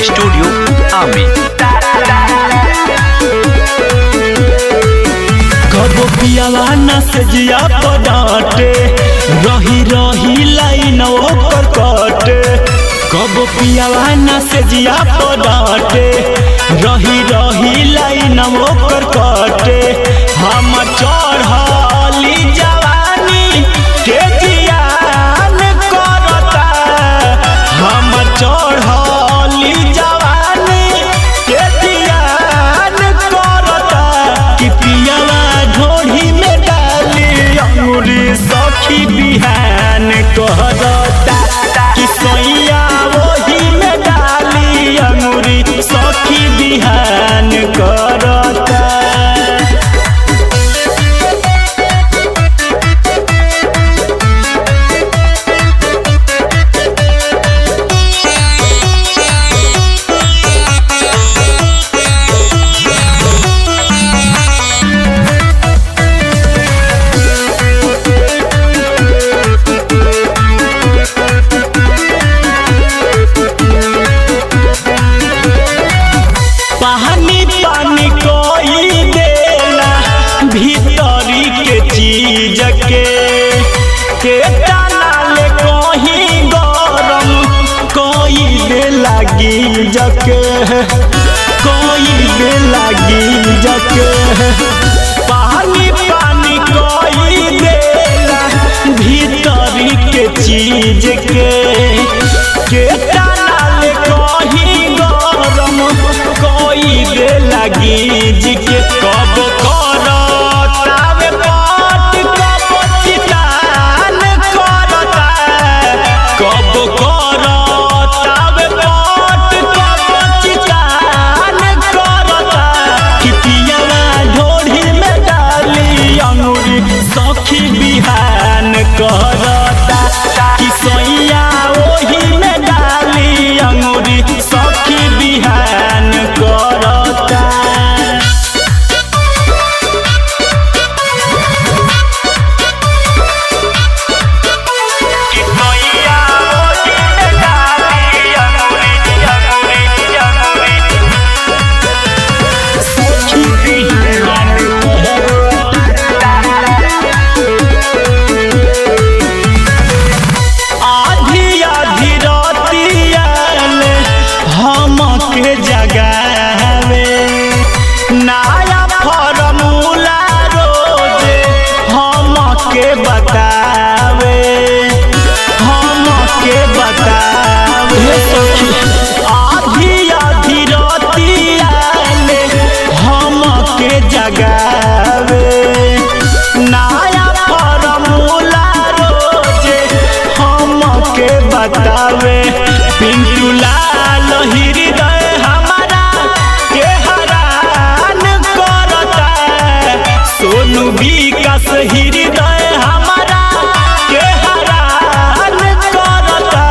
Studio आमी। कबो पियावा न से जिया पडाटे रही रही लाइन ओकर कटे। कबो पियावा न से जिया पडाटे रही रही लाइन ओकर कटे। हम चढ़ली जवानी के जियान करता। हम चढ़ली जवानी के जियान करता। कि पियावा ढोढ़ी में डाली अंगुरी सखी बिहान कहता। कि सोइया वही में डाली अंगुरी सखी बिहान करता। पानी पानी कोई देला भीतरी के चीज के डाले कहीं गरम कोई दे लगी जके। कोई दे लगी जके। पानी पानी कोई देला भीतरी के चीज के डाले कहीं गरम कोई दे लगी जिके। कब करतावे पाट कब चितान करता। कब करतावे पाट कब चितान करता। कि पियावा ढोढ़ी में डाली अंगुरी सखी बिहान करता। कि सोइया वही में डाली अंगुरी सखी बिहान करता। के जगावे नया फॉर्मूला रोज हम के बतावे। हम के बतावे आधी आधी रातिया ले हम के जगावे। नया फॉर्मूला रोज हम के बतावे। पिंटू लाल हृदय हमारा के हरान करता। सोनू विकास हृदय हमारा के हरान करता।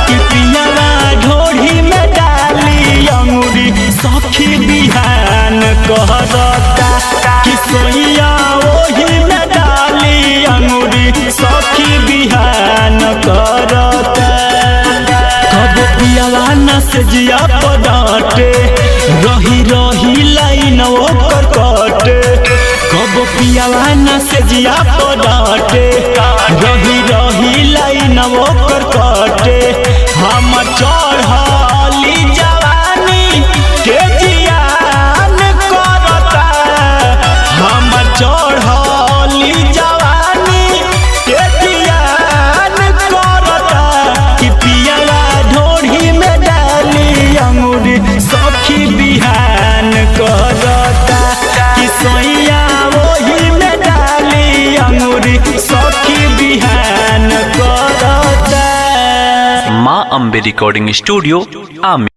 कि पियावा ढोढ़ी में डाली अंगुरी सखी बिहान करता। कि सोइया वही में डाली अंगुरी सखी बिहान करता। कब पियावा न से जिया पडाटे रही रही लाइन ओकर कटे। कब पियावा न से जिया पडाटे रही रही लाइन ओकर कटे। हम चढ़ली जवानी के जियान करता। हम चढ़ली जवानी के जियान करता। कि पियावा ढोढ़ी में डाली अंगुरी सखी बिहान करता। कि सोइया वही में डाली अंगुरी सखी बिहान करता। माँ अम्बे रिकॉर्डिंग स्टूडियो आमी।